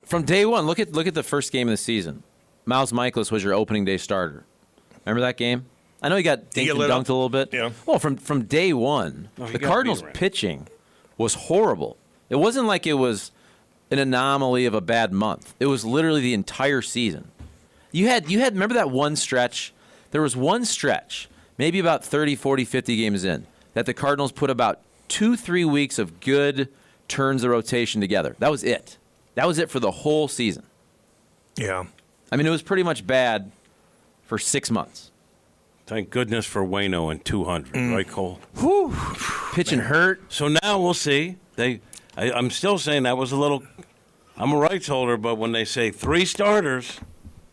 From day one, look at the first game of the season. Miles Michaelis was your opening day starter. Remember that game? I know he got dinked and dunked a little bit. Yeah. Well, from day one, the Cardinals' pitching was horrible. It wasn't like it was an anomaly of a bad month. It was literally the entire season. You had remember that one stretch? There was one stretch, maybe about 30, 40, 50 games in, that the Cardinals put about 2-3 weeks of good turns of rotation together. That was it. That was it for the whole season. Yeah. I mean, it was pretty much bad for 6 months. Thank goodness for Waino and 200, right, Cole? Whew. Pitching hurt. So now we'll see. I'm still saying that was a little. I'm a rights holder, but when they say 3 starters,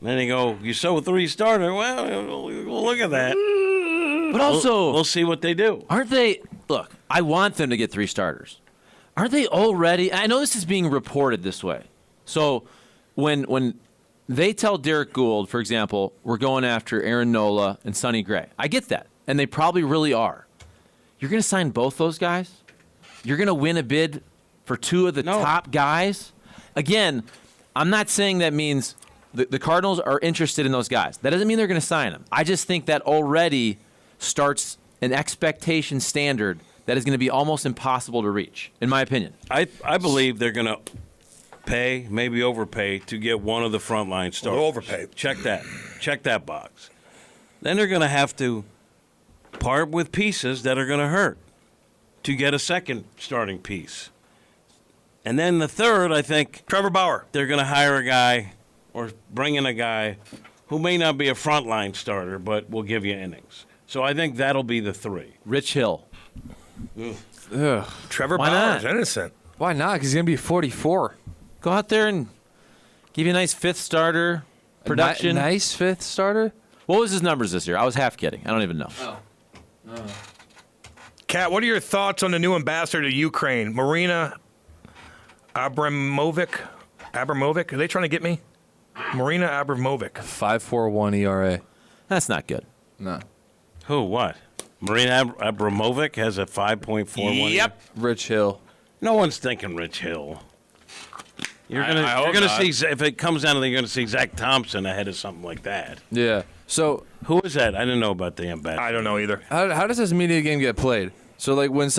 then they go, "You sow 3 starters." Well, we'll look at that. But also, we'll see what they do. Aren't they? Look, I want them to get 3 starters. Aren't they already? I know this is being reported this way. So when they tell Derek Gould, for example, we're going after Aaron Nola and Sonny Gray, I get that, and they probably really are. You're going to sign both those guys? You're going to win a bid for 2 of the top guys? Again, I'm not saying that means the Cardinals are interested in those guys. That doesn't mean they're going to sign them. I just think that already starts an expectation standard that is going to be almost impossible to reach, in my opinion. I believe they're going to pay, maybe overpay, to get one of the frontline starters. They'll overpay. Check that. Check that box. Then they're going to have to part with pieces that are going to hurt to get a second starting piece. And then the third, I think, Trevor Bauer. They're going to hire a guy or bring in a guy who may not be a frontline starter, but will give you innings. So I think that'll be the 3. Rich Hill. Ugh. Trevor Why Bauer's not? innocent. Why not? Because he's going to be 44. Go out there and give you a nice 5th starter production. Nice 5th starter? What was his numbers this year? I was half kidding. I don't even know. Kat, what are your thoughts on the new ambassador to Ukraine, Marina Abramovic? Are they trying to get me? Marina Abramovic. 5.41 ERA. That's not good. No. Who, what? Marina Abramovic has a 5.41. Yep. Rich Hill. No one's thinking Rich Hill. You're I gonna hope not. see, if it comes down to it, you're gonna see Zach Thompson ahead of something like that. Yeah. So Who is that? I didn't know about the ambassador. I don't know either. how does this media game get played? So like when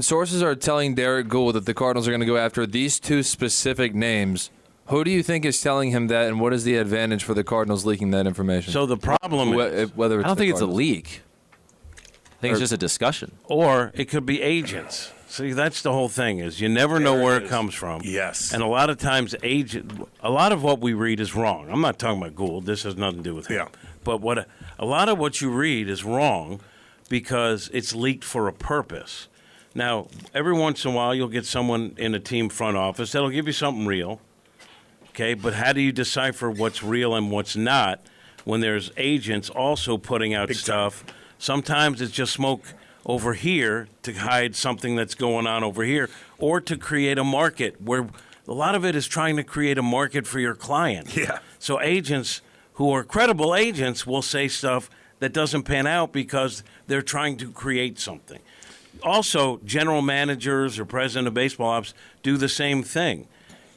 sources are telling Derek Gould that the Cardinals are going to go after these 2 specific names, who do you think is telling him that, and what is the advantage for the Cardinals leaking that information? So the problem is, whether it's I don't think it's a Cardinals. leak. I think it's just a discussion. or it could be agents. See, that's the whole thing, is you never know where it comes from. Yes. And a lot of times, a lot of what we read is wrong. I'm not talking about Gould. This has nothing to do with him. Yeah. But a lot of what you read is wrong because it's leaked for a purpose. Now, every once in a while, you'll get someone in a team front office that'll give you something real. Okay, but how do you decipher what's real and what's not when there's agents also putting out stuff? Sometimes it's just smoke over here to hide something that's going on over here, or to create a market where a lot of it is trying to create a market for your client. Yeah. So agents who are credible agents will say stuff that doesn't pan out because they're trying to create something. Also, general managers or president of baseball ops do the same thing.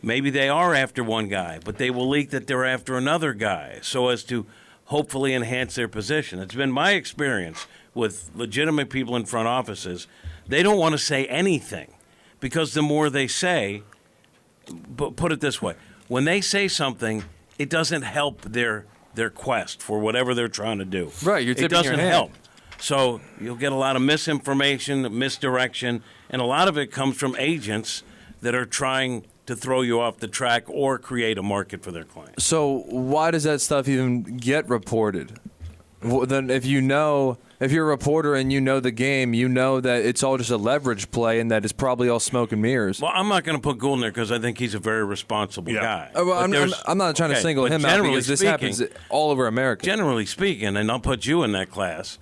Maybe they are after one guy, but they will leak that they're after another guy so as to hopefully enhance their position. It's been my experience with legitimate people in front offices. They don't want to say anything because the more they say, but put it this way, when they say something, it doesn't help their quest for whatever they're trying to do. Right, you're It tipping your doesn't hand. help. So you'll get a lot of misinformation, misdirection, and a lot of it comes from agents that are trying to throw you off the track or create a market for their clients. So why does that stuff even get reported? Well, then if you're a reporter and you know the game, you know that it's all just a leverage play and that it's probably all smoke and mirrors. Well, I'm not going to put Gould in there because I think he's a very responsible guy. Well, But I'm not trying to single but him out generally because this speaking- happens all over America. Generally speaking, and I'll put you in that class,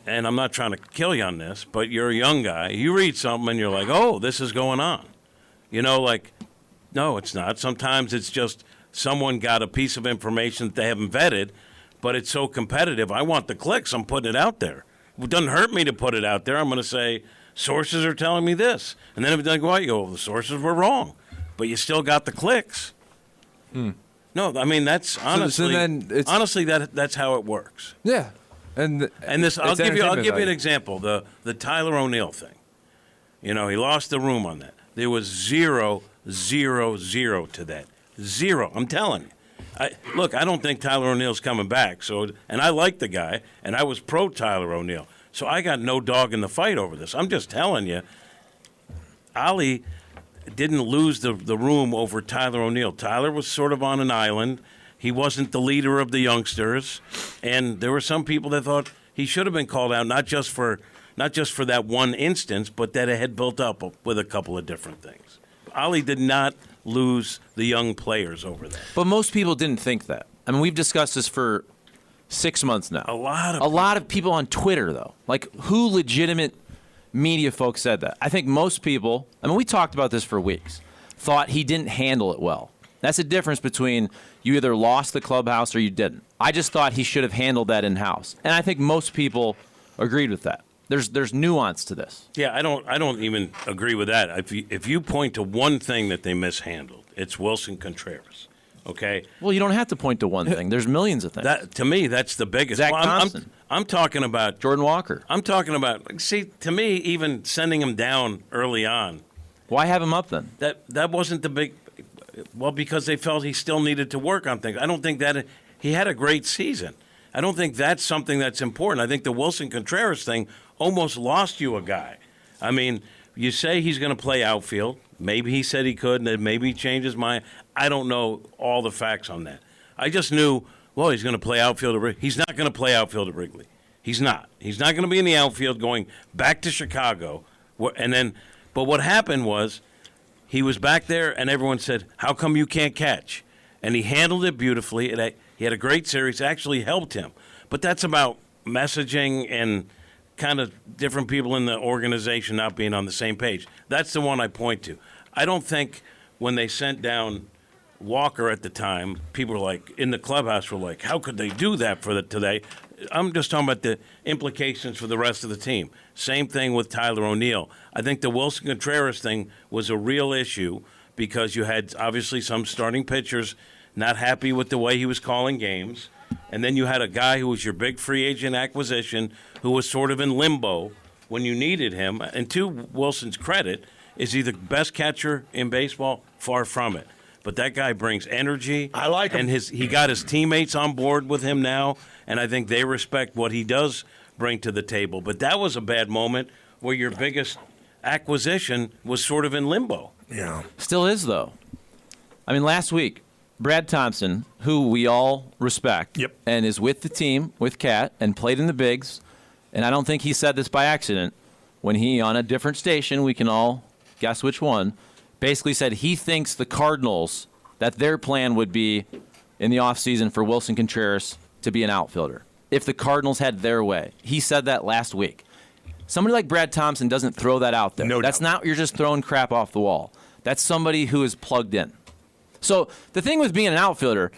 and I'm not trying to kill you on this, but you're a young guy. You read something and you're like, oh, this is going on. No, it's not. Sometimes it's just someone got a piece of information that they haven't vetted, but it's so competitive. I want the clicks. I'm putting it out there. It doesn't hurt me to put it out there. I'm going to say, sources are telling me this. And then if it doesn't go out, you go, well, the sources were wrong. but you still got the clicks. No, I mean that's honestly, that's how it works. Yeah, and this, I'll give you entertainment an example. The Tyler O'Neill thing. He lost the room on that. There was 0, 0, 0 to that. 0. I'm telling you. Look, I don't think Tyler O'Neill's coming back. And I like the guy, and I was pro Tyler O'Neill. So I got no dog in the fight over this. I'm just telling you, Ali didn't lose the room over Tyler O'Neill. Tyler was sort of on an island. He wasn't the leader of the youngsters, and there were some people that thought he should have been called out, not just for that one instance, but that it had built up with a couple of different things. Ali did not lose the young players over that. But most people didn't think that. I mean, we've discussed this for 6 months now. A lot of people on Twitter, though. Like, who legitimate media folks said that? I think most people, I mean, we talked about this for weeks, thought he didn't handle it well. That's the difference between you either lost the clubhouse or you didn't. I just thought he should have handled that in-house. And I think most people agreed with that. There's nuance to this. Yeah, I don't even agree with that. If you point to one thing that they mishandled, it's Willson Contreras. Okay. Well, you don't have to point to one thing. There's millions of things. That to me, that's the biggest. Zach Thompson. I'm talking about Jordan Walker. I'm talking about. See, to me, even sending him down early on. Why have him up then? That wasn't the big. Well, because they felt he still needed to work on things. I don't think that he had a great season. I don't think that's something that's important. I think the Willson Contreras thing almost lost you a guy. I mean, you say he's going to play outfield. Maybe he said he could, and then maybe he changed his mind. I don't know all the facts on that. I just knew, well, he's going to play outfield at Wrigley. He's not going to play outfield at Wrigley. He's not. He's not going to be in the outfield going back to Chicago. But what happened was he was back there, and everyone said, how come you can't catch? And he handled it beautifully. He had a great series. It actually helped him. But that's about messaging and kind of different people in the organization not being on the same page. That's the one I point to. I don't think when they sent down Walker at the time, people were like, in the clubhouse were like, how could they do that for today? I'm just talking about the implications for the rest of the team. Same thing with Tyler O'Neill. I think the Willson Contreras thing was a real issue because you had obviously some starting pitchers not happy with the way he was calling games. And then you had a guy who was your big free agent acquisition who was sort of in limbo when you needed him. And to Wilson's credit, is he the best catcher in baseball? Far from it. But that guy brings energy. I like him. And he got his teammates on board with him now, and I think they respect what he does bring to the table. But that was a bad moment where your biggest acquisition was sort of in limbo. Yeah. Still is, though. I mean, last week, Brad Thompson, who we all respect, Yep. and is with the team, with Cat, and played in the bigs, and I don't think he said this by accident, when he, on a different station, we can all guess which one, basically said he thinks the Cardinals, that their plan would be in the offseason for Willson Contreras to be an outfielder, if the Cardinals had their way. He said that last week. Somebody like Brad Thompson doesn't throw that out there. No That's doubt. not you're just throwing crap off the wall. That's somebody who is plugged in. So the thing with being an outfielder,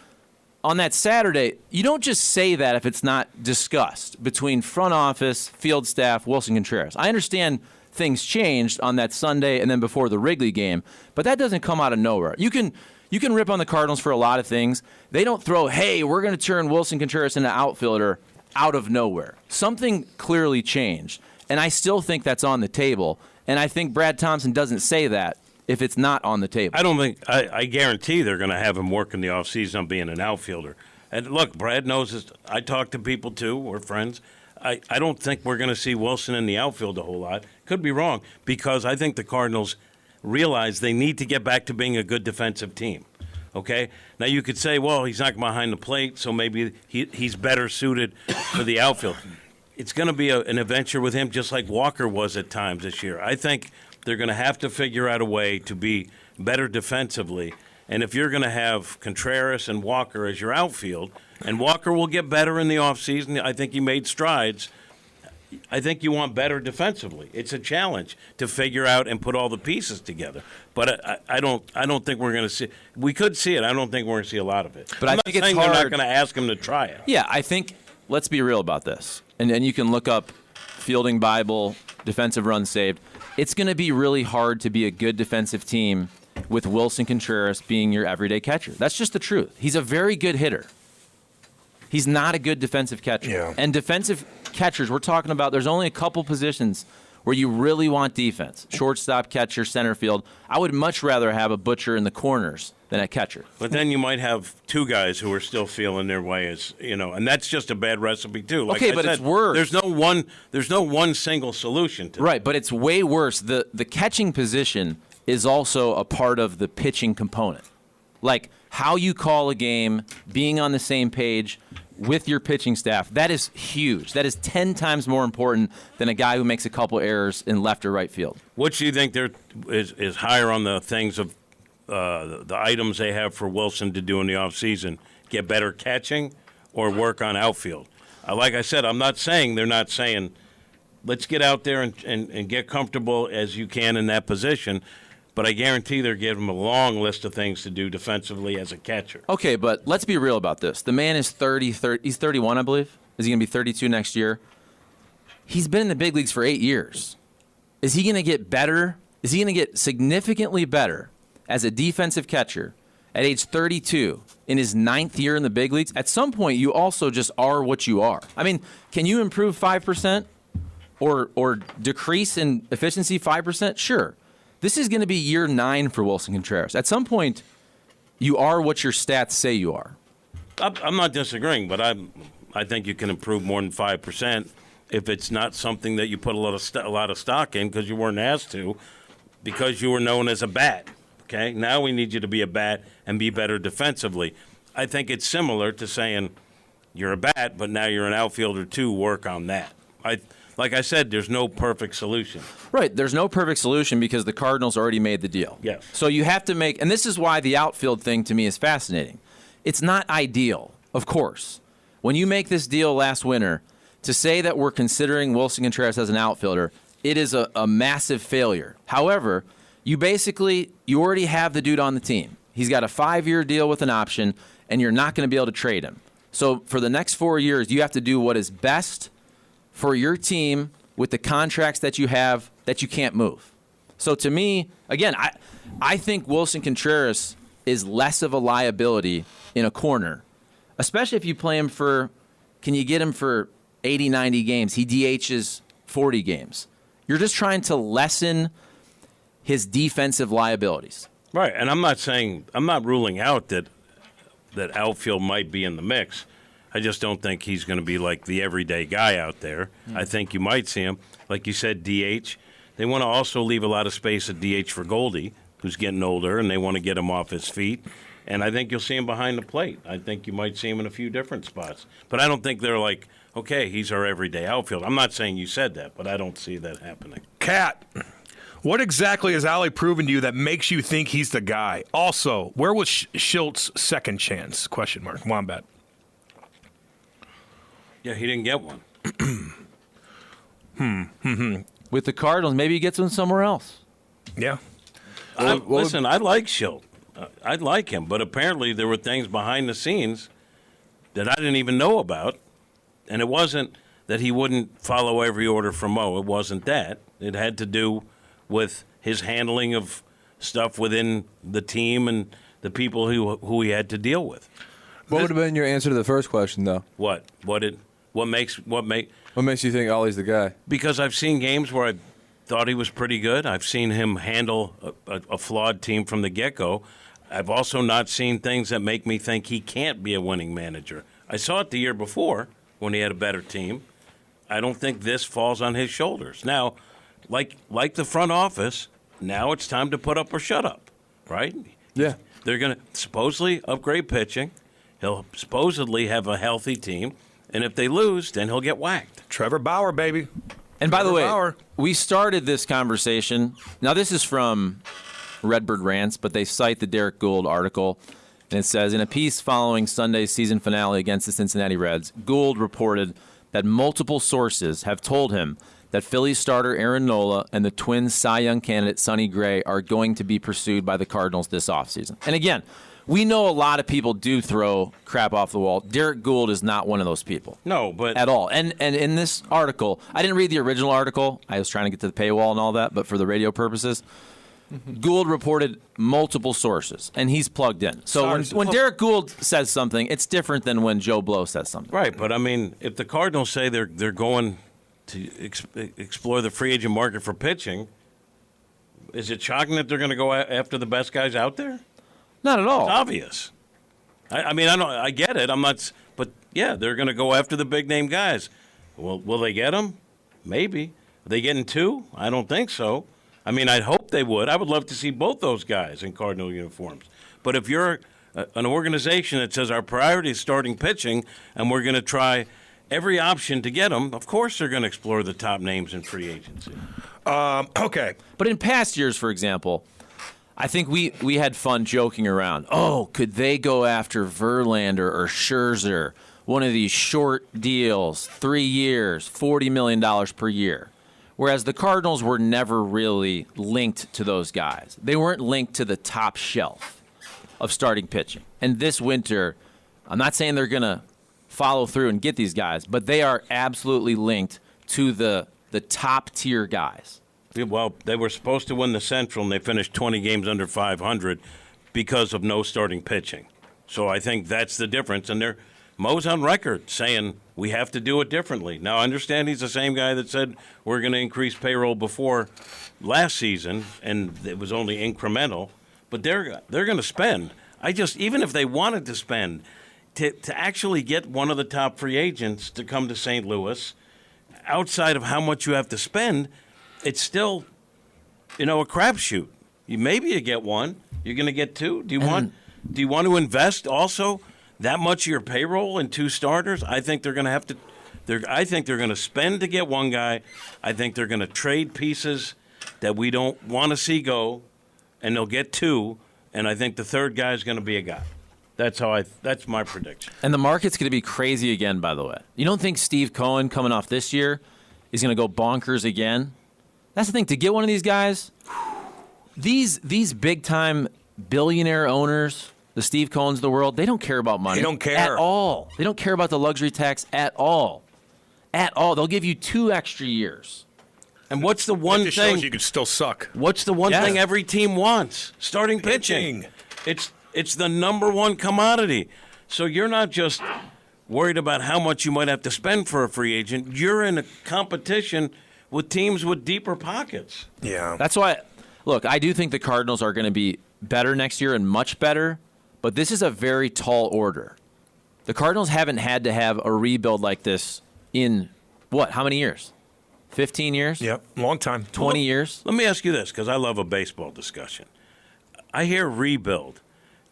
on that Saturday, you don't just say that if it's not discussed between front office, field staff, Willson Contreras. I understand things changed on that Sunday and then before the Wrigley game, but that doesn't come out of nowhere. You can rip on the Cardinals for a lot of things. They don't throw, hey, we're going to turn Willson Contreras into outfielder out of nowhere. Something clearly changed, and I still think that's on the table, and I think Brad Thompson doesn't say that if it's not on the table. I don't think – I guarantee they're going to have him work in the offseason on being an outfielder. And look, Brad knows this. I talk to people too, we're friends. I don't think we're going to see Willson in the outfield a whole lot. Could be wrong, because I think the Cardinals realize they need to get back to being a good defensive team. Okay? Now you could say, well, he's not behind the plate, so maybe he's better suited for the outfield. It's going to be an adventure with him just like Walker was at times this year. I think they're going to have to figure out a way to be better defensively. And if you're going to have Contreras and Walker as your outfield, and Walker will get better in the offseason, I think he made strides. I think you want better defensively. It's a challenge to figure out and put all the pieces together. But I don't think we're going to see. We could see it. I don't think we're going to see a lot of it. But I'm I think not it's saying hard. they're not going to ask him to try it. Yeah, I think, let's be real about this. And you can look up Fielding Bible, defensive run saved. It's going to be really hard to be a good defensive team with Willson Contreras being your everyday catcher. That's just the truth. He's a very good hitter. He's not a good defensive catcher. Yeah. And defensive catchers, we're talking about, there's only a couple positions where you really want defense. Shortstop, catcher, center field. I would much rather have a butcher in the corners than a catcher. But then you might have two guys who are still feeling their way, as and that's just a bad recipe too. Like Okay, I but said, it's worse. There's no one single solution to Right, but it's way worse. The catching position is also a part of the pitching component. Like how you call a game, being on the same page with your pitching staff, that is huge. That is 10 times more important than a guy who makes a couple errors in left or right field. Which do you think there is higher on the things of the items they have for Willson to do in the offseason? Get better catching or work on outfield? Like I said, I'm not saying they're not saying let's get out there and get comfortable as you can in that position, but I guarantee they're giving him a long list of things to do defensively as a catcher. Okay, but let's be real about this. The man is 30, he's 31, I believe. Is he going to be 32 next year? He's been in the big leagues for 8 years. Is he going to get better? Is he going to get significantly better as a defensive catcher at age 32 in his 9th year in the big leagues? At some point, you also just are what you are. I mean, can you improve 5% or decrease in efficiency 5%? Sure. This is going to be year 9 for Willson Contreras. At some point, you are what your stats say you are. I'm not disagreeing, but I think you can improve more than 5% if it's not something that you put a lot of stock in because you weren't asked to, because you were known as a bat. Okay, now we need you to be a bat and be better defensively. I think it's similar to saying you're a bat, but now you're an outfielder too. Work on that. Like I said, there's no perfect solution. Right. There's no perfect solution because the Cardinals already made the deal. Yes. So you have to make, and this is why the outfield thing to me is fascinating. It's not ideal, of course. When you make this deal last winter, to say that we're considering Willson Contreras as an outfielder, it is a massive failure. However, you already have the dude on the team. He's got a 5-year deal with an option, and you're not going to be able to trade him. So for the next 4 years, you have to do what is best for your team with the contracts that you have that you can't move. So to me, again, I think Willson Contreras is less of a liability in a corner, especially if you play him can you get him for 80, 90 games? He DHs 40 games. You're just trying to lessen his defensive liabilities. Right, and I'm not ruling out that outfield might be in the mix. I just don't think he's going to be like the everyday guy out there. I think you might see him, like you said, DH. They want to also leave a lot of space at DH for Goldie, who's getting older, and they want to get him off his feet. And I think you'll see him behind the plate. I think you might see him in a few different spots. But I don't think they're like, okay, he's our everyday outfield. I'm not saying you said that, but I don't see that happening. Cat, what exactly has Allie proven to you that makes you think he's the guy? Also, where was Schilt's second chance? Question mark. Wombat. Yeah, he didn't get one. With the Cardinals, maybe he gets one somewhere else. Yeah. Listen, I like Schilt. I like him, but apparently there were things behind the scenes that I didn't even know about, and it wasn't that he wouldn't follow every order from Mo. It wasn't that. It had to do with his handling of stuff within the team and the people who he had to deal with. What would have been your answer to the first question, though? What makes What makes you think Ollie's the guy? Because I've seen games where I thought he was pretty good. I've seen him handle a flawed team from the get-go. I've also not seen things that make me think he can't be a winning manager. I saw it the year before when he had a better team. I don't think this falls on his shoulders. Now, like the front office, now it's time to put up or shut up, right? Yeah. They're going to supposedly upgrade pitching. He'll supposedly have a healthy team. And if they lose, then he'll get whacked. Trevor Bauer, baby. And by the way, Bauer. we started this conversation. Now, this is from Redbird Rants, but they cite the Derek Gould article. And it says, in a piece following Sunday's season finale against the Cincinnati Reds, Gould reported that multiple sources have told him that Phillies starter Aaron Nola and the Twins' Cy Young candidate Sonny Gray are going to be pursued by the Cardinals this offseason. And again, we know a lot of people do throw crap off the wall. Derek Gould is not one of those people. No, but at all. And in this article, I didn't read the original article. I was trying to get to the paywall and all that, but for the radio purposes, Gould reported multiple sources, and he's plugged in. So when Derek Gould says something, it's different than when Joe Blow says something. Right, but I mean, if the Cardinals say they're going to explore the free agent market for pitching, is it shocking that they're going to go after the best guys out there? Not at all. It's obvious. I mean, I get it. I'm not, but yeah, they're going to go after the big name guys. Well, will they get them? Maybe. Are they getting 2? I don't think so. I mean, I'd hope they would. I would love to see both those guys in Cardinal uniforms. But if you're an organization that says our priority is starting pitching and we're going to try every option to get them, of course they're going to explore the top names in free agency. Okay. But in past years, for example, I think we had fun joking around. Oh, could they go after Verlander or Scherzer? One of these short deals, 3 years, $40 million per year. Whereas the Cardinals were never really linked to those guys. They weren't linked to the top shelf of starting pitching. And this winter, I'm not saying they're going to follow through and get these guys, but they are absolutely linked to the top tier guys. Well, they were supposed to win the Central, and they finished 20 games under 500 because of no starting pitching. So I think that's the difference. And Mo's on record saying we have to do it differently. Now, I understand he's the same guy that said we're going to increase payroll before last season, and it was only incremental. But they're going to spend. Even if they wanted to spend, to actually get one of the top free agents to come to St. Louis, outside of how much you have to spend, it's still, a crapshoot. Maybe you get one. You're going to get 2. Do you want to invest also that much of your payroll in 2 starters? I think they're going to have to. I think they're going to spend to get one guy. I think they're going to trade pieces that we don't want to see go, and they'll get 2. And I think the third guy is going to be a guy. That's my prediction. And the market's going to be crazy again, by the way. You don't think Steve Cohen coming off this year is going to go bonkers again? That's the thing. To get one of these guys, these big-time billionaire owners, the Steve Cohens of the world, they don't care about money. They don't care. At all. They don't care about the luxury tax at all. At all. They'll give you 2 extra years. And what's the one just thing? Shows you could still suck. What's the one thing every team wants? Starting pitching. It's the number one commodity. So you're not just worried about how much you might have to spend for a free agent. You're in a competition with teams with deeper pockets. Yeah. That's why, look, I do think the Cardinals are going to be better next year and much better, but this is a very tall order. The Cardinals haven't had to have a rebuild like this in, how many years? 15 years? Yep, long time. 20 years? Let me ask you this, because I love a baseball discussion. I hear rebuild.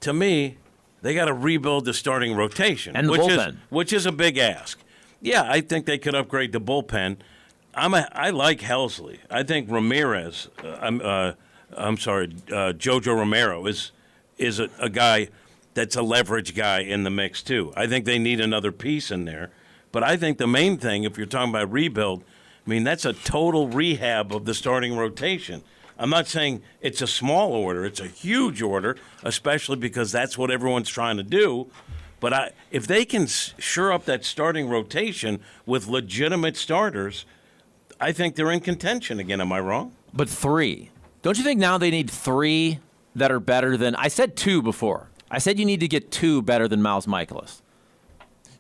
To me, they got to rebuild the starting rotation, and the bullpen, which is a big ask. Yeah, I think they could upgrade the bullpen. I like Helsley. I think Ramirez. Jojo Romero is a guy that's a leverage guy in the mix too. I think they need another piece in there. But I think the main thing, if you're talking about rebuild, that's a total rehab of the starting rotation. I'm not saying it's a small order. It's a huge order, especially because that's what everyone's trying to do. But if they can shore up that starting rotation with legitimate starters, I think they're in contention again. Am I wrong? But 3. Don't you think now they need 3 that are better than... I said 2 before. I said you need to get 2 better than Miles Michaelis.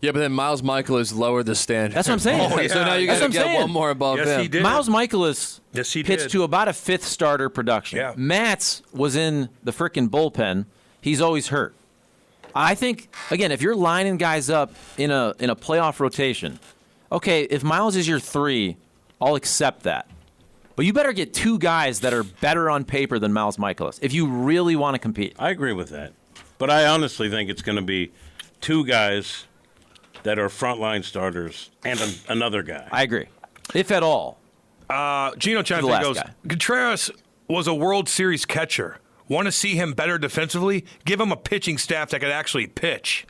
Yeah, but then Miles Michaelis lowered the standard. That's what I'm saying. Oh, yeah. So now you got to get one more above Yes, him. he did. Miles Michaelis Yes, he pitched did. to about a 5th starter production. Yeah. Matz was in the frickin' bullpen. He's always hurt. I think, again, if you're lining guys up in a playoff rotation, okay, if Miles is your 3, I'll accept that. But you better get 2 guys that are better on paper than Miles Michaelis if you really want to compete. I agree with that. But I honestly think it's going to be 2 guys that are frontline starters and another guy. I agree, if at all. Gino chimes in last and goes, guy. Contreras was a World Series catcher. Want to see him better defensively? Give him a pitching staff that could actually pitch.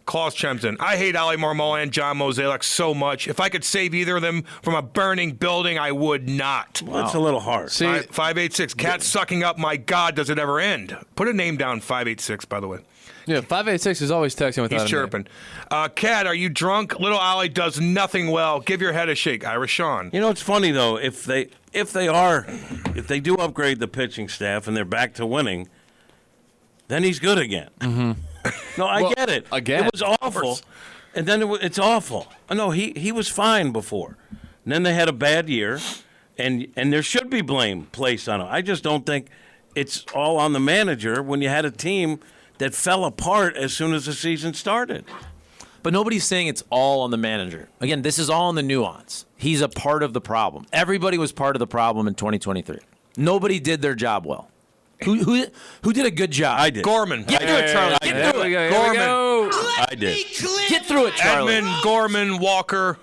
Klaus chimes in. I hate Ali Marmol and John Mozeliak so much. If I could save either of them from a burning building, I would not. Well, that's a little hard. See, 586. Cat sucking up. My God, does it ever end? Put a name down, 586, by the way. yeah, 586 is always texting without He's a name. chirping. Cat, are you drunk? Little Ali does nothing well. Give your head a shake. Irish Sean. You know, it's funny though. If they do upgrade the pitching staff and they're back to winning, then he's good again. Mm-hmm. No, I get it. again. It was awful, and then it's awful. No, he was fine before. And then they had a bad year, and there should be blame placed on him. I just don't think it's all on the manager when you had a team that fell apart as soon as the season started. But nobody's saying it's all on the manager. Again, this is all in the nuance. He's a part of the problem. Everybody was part of the problem in 2023. Nobody did their job well. Who did a good job? I did. Gorman. Get through it, Charlie. Get through it. Gorman. I did. Get through it, Charlie. Edmund, Gorman, Walker.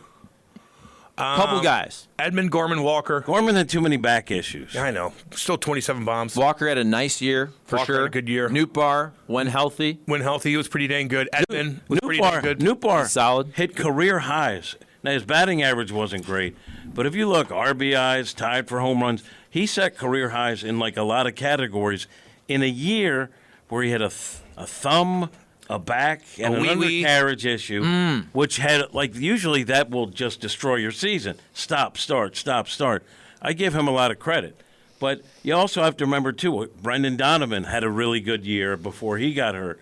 Couple guys. Edmund, Gorman, Walker. Gorman had too many back issues. I know. Still 27 bombs. Walker had a nice year, for Walker sure. had a good year. Nootbaar, when healthy. When healthy, he was pretty dang good. Edmund was pretty dang good. Nootbaar Solid. hit career highs. Now, his batting average wasn't great, but if you look, RBIs, tied for home runs, he set career highs in like a lot of categories in a year where he had a thumb, a back, and an wee-wee. undercarriage issue, which had, like, usually that will just destroy your season. Stop, start, stop, start. I give him a lot of credit. But you also have to remember, too, Brendan Donovan had a really good year before he got hurt.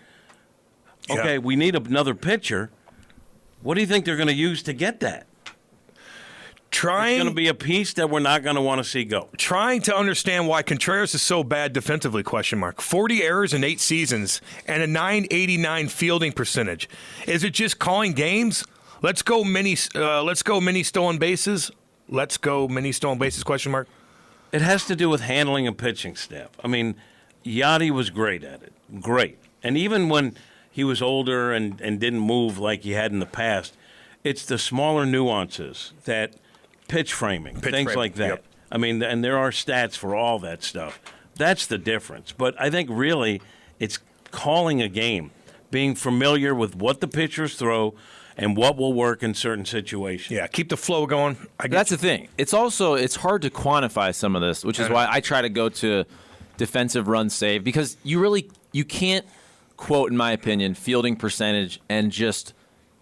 Okay, Yeah. we need another pitcher. What do you think they're going to use to get that? It's going to be a piece that we're not going to want to see go. Trying to understand why Contreras is so bad defensively, 40 errors in 8 seasons and a .989 fielding percentage. Is it just calling games? Let's go many stolen bases. Question mark. It has to do with handling a pitching staff. I mean, Yachty was great at it. Great. And even when he was older and didn't move like he had in the past, it's the smaller nuances that pitch framing, things like that. Yep. I mean, and there are stats for all that stuff. That's the difference. But I think really it's calling a game, being familiar with what the pitchers throw and what will work in certain situations. Yeah, keep the flow going. That's the thing. It's hard to quantify some of this, which is why I try to go to defensive run save, because you can't quote, in my opinion, fielding percentage and just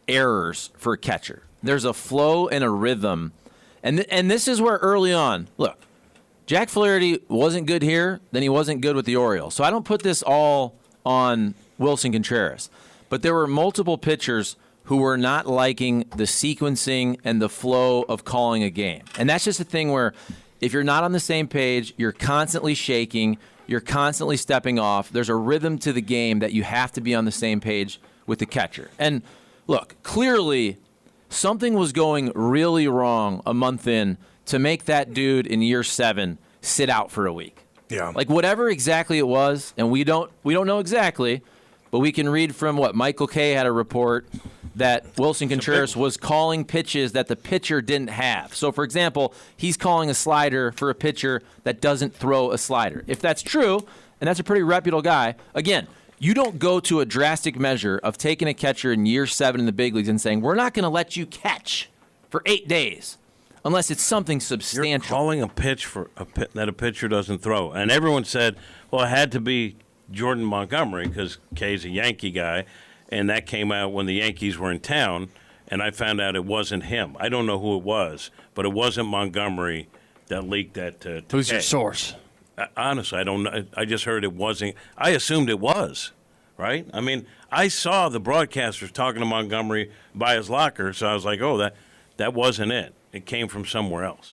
errors for a catcher. There's a flow and a rhythm. And this is where early on, look, Jack Flaherty wasn't good here, then he wasn't good with the Orioles. So I don't put this all on Willson Contreras. But there were multiple pitchers who were not liking the sequencing and the flow of calling a game. And that's just a thing where if you're not on the same page, you're constantly shaking, you're constantly stepping off. There's a rhythm to the game that you have to be on the same page with the catcher. And look, clearly something was going really wrong a month in to make that dude in year 7 sit out for a week. Yeah. Like whatever exactly it was, and we don't know exactly, but we can read from what Michael Kay had a report that Willson Contreras was calling pitches that the pitcher didn't have. So, for example, he's calling a slider for a pitcher that doesn't throw a slider. If that's true, and that's a pretty reputable guy, again, you don't go to a drastic measure of taking a catcher in year 7 in the big leagues and saying, we're not going to let you catch for 8 days unless it's something substantial. You're calling a pitch that a pitcher doesn't throw. And everyone said, well, it had to be Jordan Montgomery because Kay's a Yankee guy, and that came out when the Yankees were in town, and I found out it wasn't him. I don't know who it was, but it wasn't Montgomery that leaked that to Who's Kay. your source? Honestly, I don't know. I just heard it wasn't. I assumed it was, right? I mean, I saw the broadcasters talking to Montgomery by his locker, so I was like, oh, that wasn't it. It came from somewhere else.